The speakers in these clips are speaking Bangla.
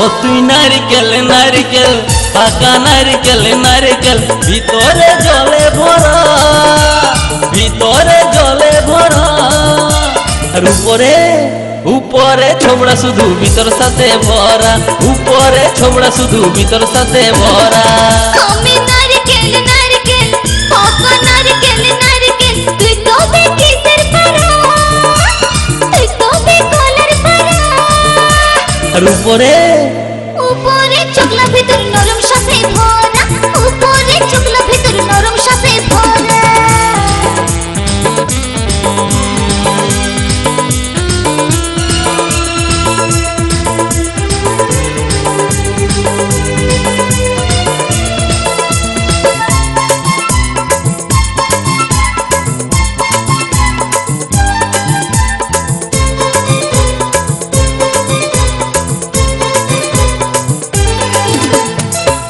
ও তুই নারকেল নারকেল পাকা নারকেল নারকেল ভিতরে জলে ভরা, ভিতরে জলে ভরা। আর উপরে উপরে ছোবড়া শুধু ভিতর সাথে ভরা, উপরে ছোবড়া শুধু ভিতর সাথে ভরা। আমি নারকেল নারকেল পাকা নারকেল নারকেল তুই তো কিসের পারা, তুই তো কলার পারা। আর উপরে উপরে চোখলা ভিতর নরম সাথে ভরা, উপরে চোখলা ভিতর নরম সাথে ভরা।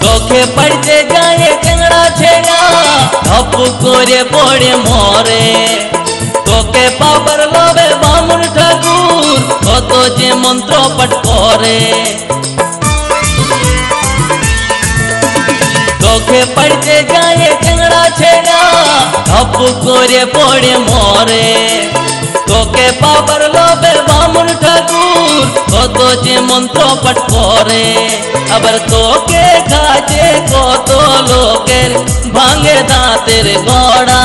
চোখে পড়তে যায় টেংরা ছেড়া ধপ করে পড়ে মরে। তোকে পাবার লবে বামুন ঠাকুর কত যে মন্ত্র পাঠ করে। চোখে পড়তে যায় টেংরা ছেড়া ধপ করে পড়ে মরে। তোকে পাবার লবে বামুন ঠাকুর কত যে মন্ত্র পাঠ করে। আবার তোকে কাছে কত লোকের ভাঙে দাঁতের গড়া।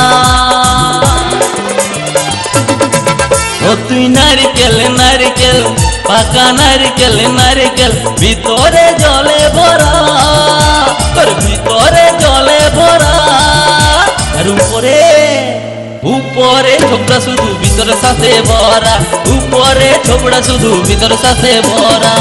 ও তুই নারকেল নারকেল পাকা নারকেল নারকেল ভিতরে জলে ভরা, তোর ভিতরে জলে ভরা। আর উপরে উপরে ছোবড়া শুধু ভিতর সাথে ভরা, উপরে ছোবড়া শুধু ভিতর সাথে ভরা।